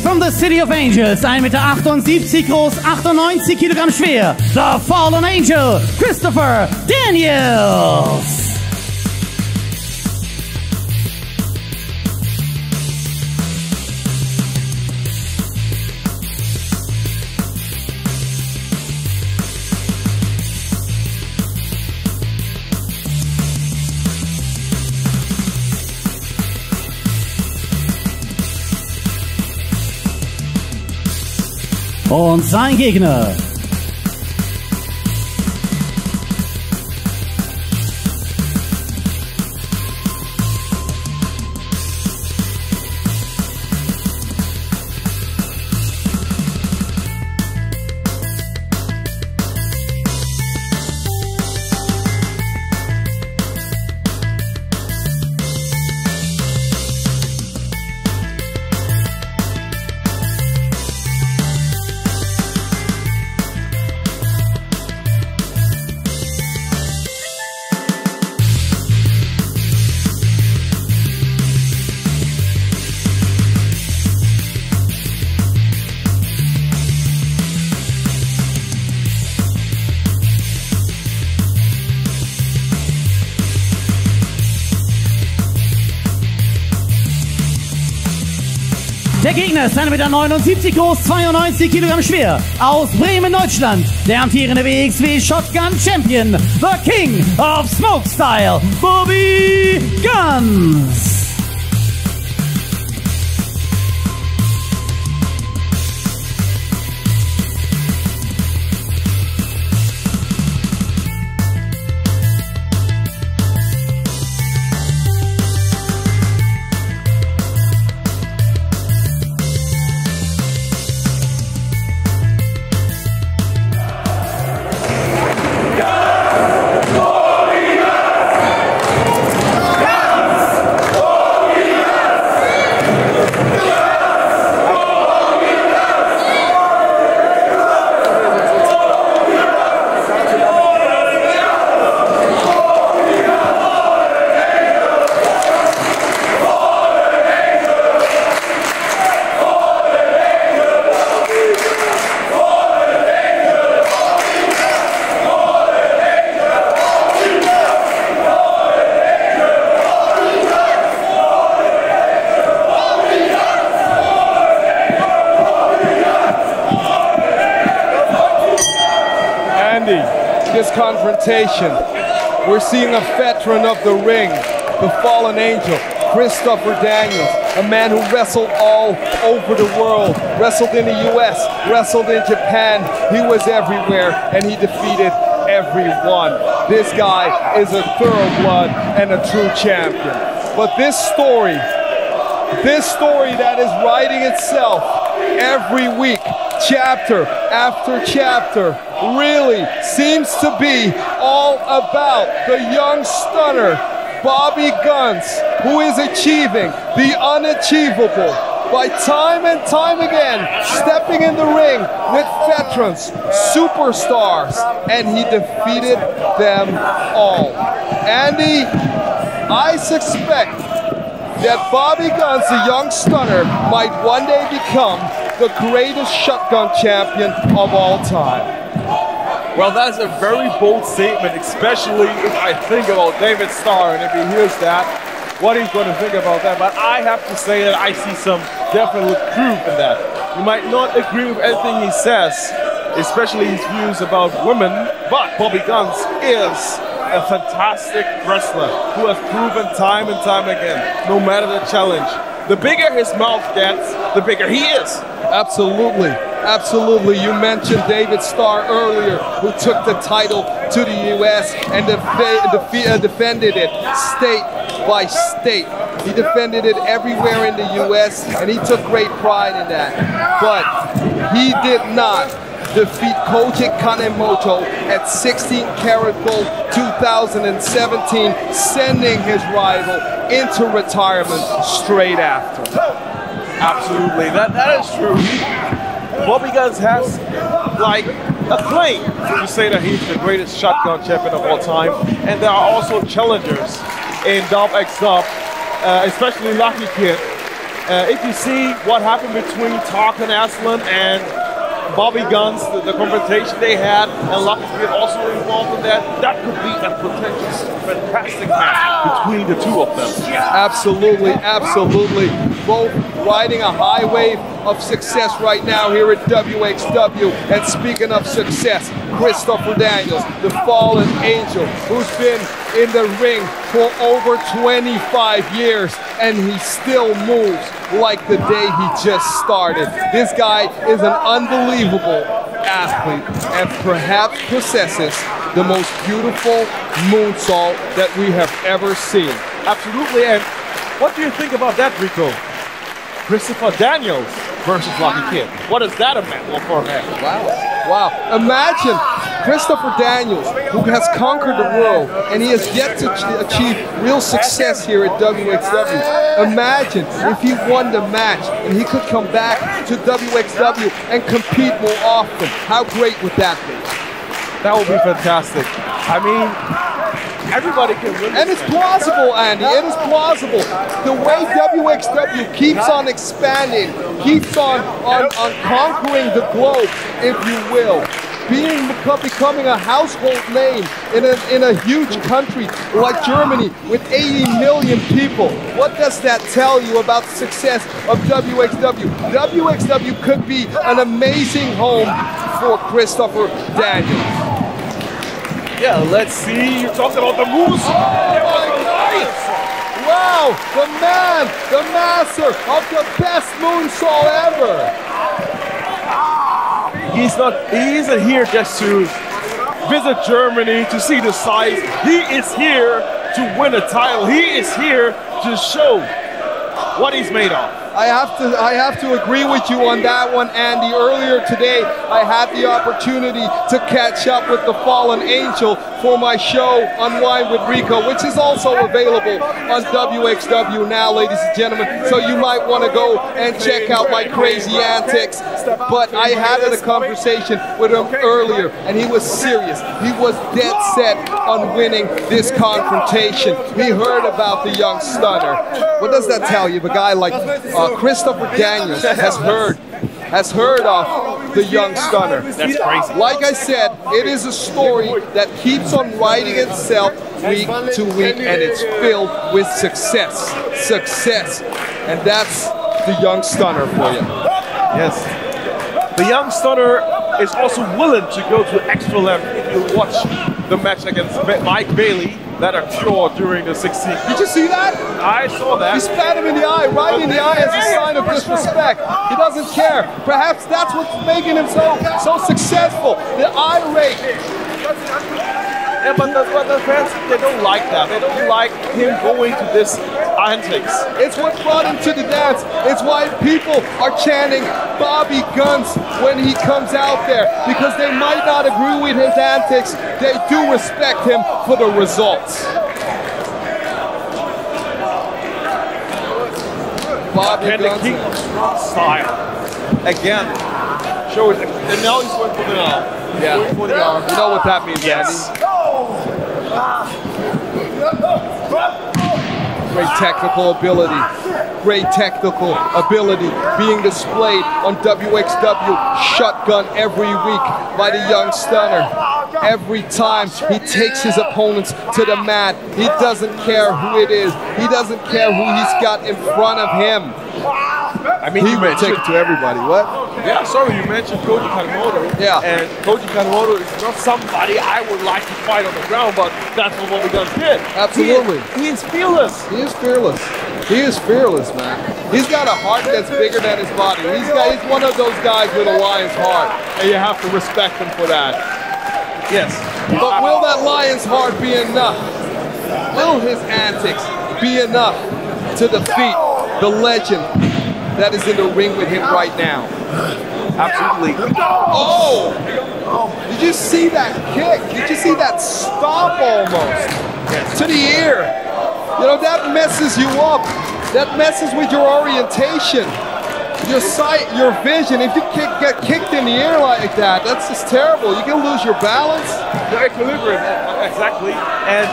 From the City of Angels, 1,78 Meter groß, 98 Kilogramm schwer, the Fallen Angel, Christopher Daniels. Und sein Gegner. Der Gegner ist 1,79 Meter groß, 92 Kilogramm schwer. Aus Bremen, Deutschland. Der amtierende wXw Shotgun Champion. The King of Smoke Style. Bobby Guns. This confrontation, we're seeing a veteran of the ring, the fallen angel, Christopher Daniels, a man who wrestled all over the world, wrestled in the US, wrestled in Japan. He was everywhere and he defeated everyone. This guy is a thoroughblood and a true champion. But this story that is writing itself every week, chapter after chapter, really seems to be all about the young stunner, Bobby Guns, who is achieving the unachievable by time and time again, stepping in the ring with veterans, superstars, and he defeated them all. Andy, I suspect that Bobby Guns, the young stunner, might one day become the greatest shotgun champion of all time. Well, that's a very bold statement, especially if I think about David Starr, and if he hears that, what he's going to think about that. But I have to say that I see some definite proof in that. You might not agree with everything he says, especially his views about women, but Bobby Guns is a fantastic wrestler who has proven time and time again, no matter the challenge. The bigger his mouth gets, the bigger he is. Absolutely. Absolutely. You mentioned David Starr earlier, who took the title to the US and defended it state by state. He defended it everywhere in the US and he took great pride in that. But he did not defeat Koji Kanemoto at 16 karat gold 2017, sending his rival into retirement straight after. Absolutely, that is true. Bobby Guns has like a claim to say that he's the greatest shotgun champion of all time, and there are also challengers in wXw, especially Lucky Kid, If you see what happened between Tarkan Aslan and Bobby Guns, the confrontation they had, and Lucky also involved in that, that could be a potential fantastic match between the two of them. Absolutely, absolutely. Both riding a high wave of success right now here at wXw. And speaking of success, Christopher Daniels, the fallen angel, who's been in the ring for over 25 years, and he still moves like the day he just started. This guy is an unbelievable athlete and perhaps possesses the most beautiful moonsault that we have ever seen. Absolutely, and what do you think about that, Rico? Christopher Daniels versus Lucky Kid. What is that a match for him? Wow. Imagine Christopher Daniels, who has conquered the world, and he has yet to achieve real success here at wXw. Imagine if he won the match and he could come back to wXw and compete more often. How great would that be? That would be fantastic. I mean, everybody can win. And it's plausible, Andy. It is plausible. The way wXw keeps on expanding, keeps on conquering the globe, if you will, becoming a household name in a huge country like Germany with 80 million people. What does that tell you about the success of wXw? wXw could be an amazing home for Christopher Daniels. Yeah, let's see. You're talking about the moves. Wow, the man, the master of the best moonsault ever. He isn't here just to visit Germany to see the sights. He is here to win a title. He is here to show what he's made of. I have to agree with you on that one, Andy. Earlier today, I had the opportunity to catch up with the fallen angel for my show Unwind with Rico, which is also available on wXw now, ladies and gentlemen. So you might want to go and check out my crazy antics. But I had a conversation with him earlier, and he was serious. He was dead set on winning this confrontation. He heard about the young stunner. What does that tell you? A guy like Christopher Daniels has heard of the young stunner. That's crazy. Like I said, it is a story that keeps on writing itself week to week, and it's filled with success. And that's the young stunner for you. Yes. The young stunner is also willing to go to extra length if you watch the match against Mike Bailey that occurred during the 16th. Did you see that? I saw that. He spat him in the eye, right in the eye as a sign of disrespect. He doesn't care. Perhaps that's what's making him so successful. The irate. Yeah, but the fans, they don't like that. They don't like him going to this antics. It's what brought him to the dance. It's why people are chanting Bobby Guns when he comes out there, because they might not agree with his antics. They do respect him for the results. Bobby Guns. King of strong style. Again, show it. And now he's going for the arm. Yeah. Going for the arm. You know what that means, yes. Andy? Great technical ability. Great technical ability being displayed on wXw Shotgun every week by the young stunner. Every time he takes his opponents to the mat, he doesn't care who it is. He doesn't care who he's got in front of him. I mean, he will take it to everybody. What? Yeah, sorry, you mentioned Koji Kanemoto. Yeah. And Koji Kanemoto is not somebody I would like to fight on the ground, but that's what Bobby Guns did. Absolutely. He is fearless. He is fearless. He is fearless, man. He's got a heart that's bigger than his body. He's one of those guys with a lion's heart, and you have to respect him for that. Yes. But will that lion's heart be enough? Will his antics be enough to defeat the legend that is in the ring with him right now? Absolutely. Oh! Did you see that kick? Did you see that stomp almost? Yes. To the ear. You know, that messes you up. That messes with your orientation, your sight, your vision. If you get kicked in the ear like that, that's just terrible. You can lose your balance. Your equilibrium, exactly. And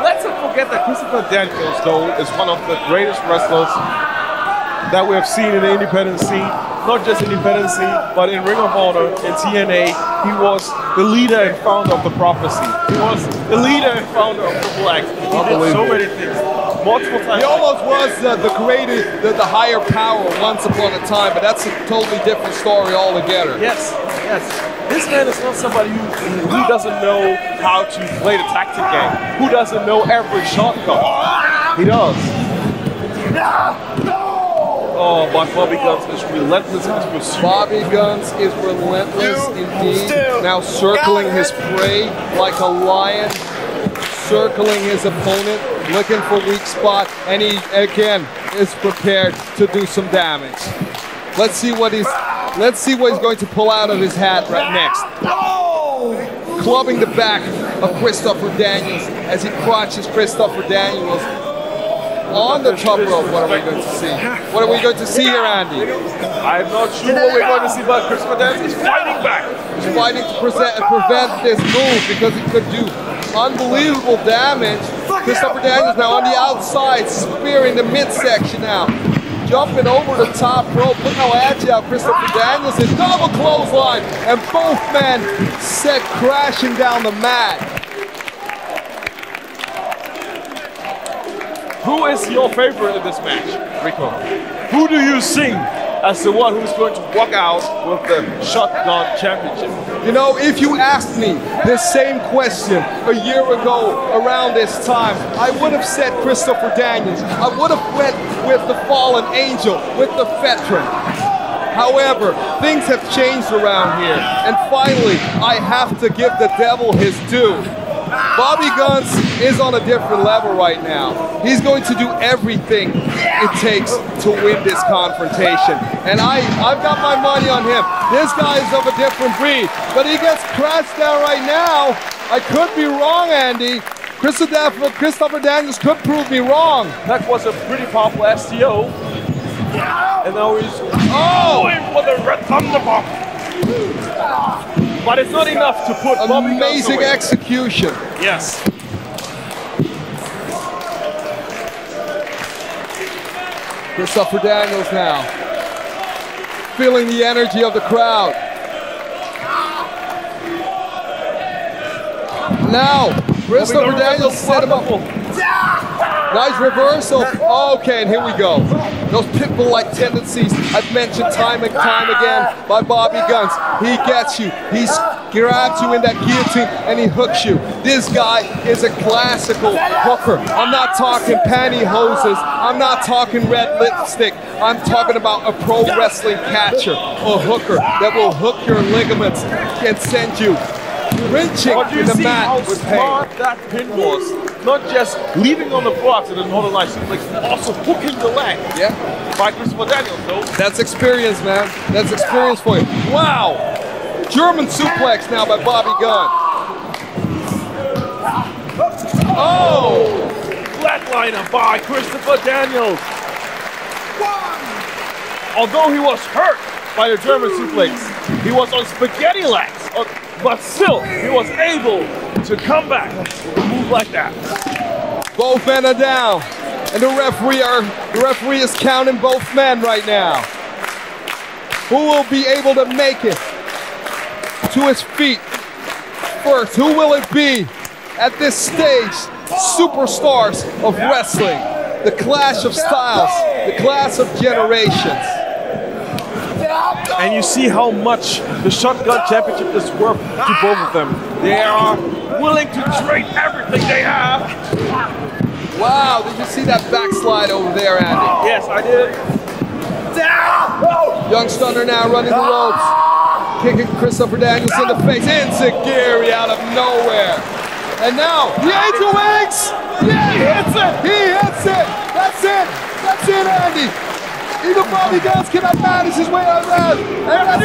let's not forget that Christopher Daniels, though, is one of the greatest wrestlers that we have seen in the independent scene. Not just independent scene, but in Ring of Honor, in TNA, he was the leader and founder of the Prophecy. He was the leader and founder of Triple X. He did so many things. Multiple times. He almost was the greatest, the higher power once upon a time, but that's a totally different story altogether. Yes, yes. This man is not somebody who doesn't know how to play the tactic game, who doesn't know every shortcut. He does. Oh, but Bobby Guns is relentless in his pursuit. Bobby Guns is relentless indeed. Now circling his prey like a lion, circling his opponent, looking for weak spot, and he again is prepared to do some damage. Let's see what he's going to pull out of his hat right next. Clubbing the back of Christopher Daniels as he crotches Christopher Daniels on the top rope. What are we going to see? What are we going to see here, Andy? I'm not sure what we're going to see, but Christopher Daniels is fighting back. He's fighting to prevent this move because it could do unbelievable damage. Christopher Daniels now on the outside, spearing the midsection now. Jumping over the top rope. Look how agile Christopher Daniels is. Double clothesline, and both men set crashing down the mat. Who is your favorite in this match, Rico? Who do you see as the one who's going to walk out with the Shotgun Championship? You know, if you asked me this same question a year ago around this time, I would have said Christopher Daniels. I would have went with the fallen angel, with the veteran. However, things have changed around here, and finally, I have to give the devil his due. Bobby Guns is on a different level right now. He's going to do everything it takes to win this confrontation. And I've got my money on him. This guy is of a different breed, but he gets crashed down right now. I could be wrong, Andy. Christopher Daniels could prove me wrong. That was a pretty powerful STO. And now he's going for the Red Thunderbolt. But it's not enough to put Bobby Guns away. Amazing execution. Yes. Christopher Daniels now feeling the energy of the crowd. Now, Christopher Daniels set him up. Nice reversal. Okay, and here we go. Those pitbull-like tendencies I've mentioned time and time again by Bobby Guns. He gets you. He grabs you in that guillotine and he hooks you. This guy is a classical hooker. I'm not talking pantyhoses. I'm not talking red lipstick. I'm talking about a pro wrestling catcher, a hooker that will hook your ligaments and send you wrenching in the mat with pain. That pin was not just leaving on the box and another nice suplex, also hooking the leg. Yeah. By Christopher Daniels, though. That's experience, man. That's experience for you. Wow. German suplex now by Bobby Gunn. Oh. Flatliner by Christopher Daniels. Although he was hurt by the German suplex, he was on spaghetti legs. But still, he was able to come back with a move like that. Both men are down, and the referee is counting both men right now. Who will be able to make it to his feet first? Who will it be at this stage? Superstars of wrestling, the clash of styles, the clash of generations. And you see how much the Shotgun Championship is worth to both of them. They are willing to trade everything they have. Wow, did you see that backslide over there, Andy? Yes, I did. Young Stunner now running the ropes. Kicking Christopher Daniels in the face. Enziguri out of nowhere. And now, the Angel Wings! Yeah, he hits it! He hits it! That's it! That's it, Andy! Even Bobby Guns cannot manage his way around. And that's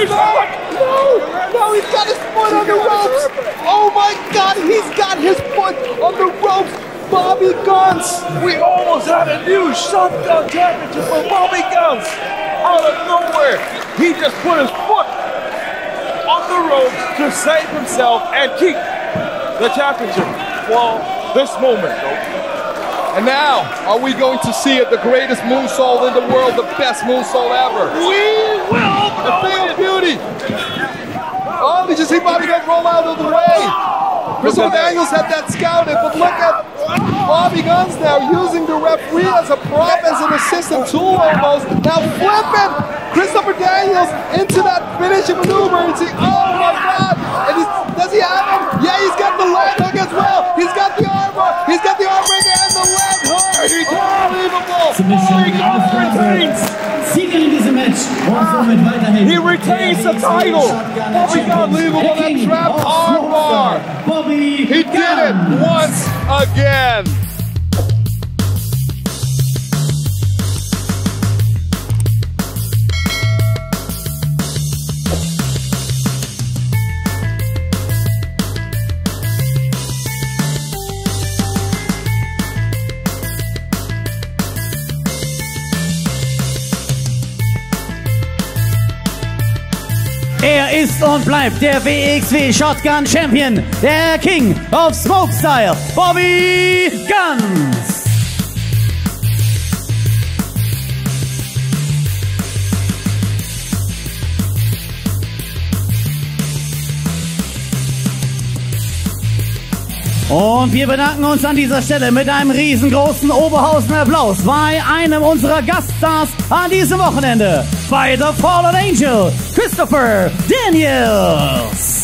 no, he's got his foot on the ropes. Oh my God, he's got his foot on the ropes. Bobby Guns. We almost had a new Shotgun Championship for Bobby Guns. Out of nowhere, he just put his foot on the ropes to save himself and keep the championship for this moment, though. And now, are we going to see it, the greatest moonsault in the world, the best moonsault ever? We will The thing of beauty. Oh, did you see Bobby Guns roll out of the way? Christopher Daniels had that scouted, but look at Bobby Guns now using the referee as a prop, as an assistant tool almost. Now flipping Christopher Daniels into that finishing maneuver. And see, oh my God! And does he have him? Yeah, he's got the leg hook as well. He's got the armbar. He's got the arm breaker and the leg hook. Unbelievable! Sieger in diesem Match und somit weiterhin. He retains the title. Unbelievable, that trap armbar. Bobby He did it once again. Er ist und bleibt der WXW Shotgun Champion, der King of Smoke Style, Bobby Guns. Und wir bedanken uns an dieser Stelle mit einem riesengroßen Oberhausen-Applaus bei einem unserer Gaststars an diesem Wochenende, bei The Fallen Angel, Christopher Daniels.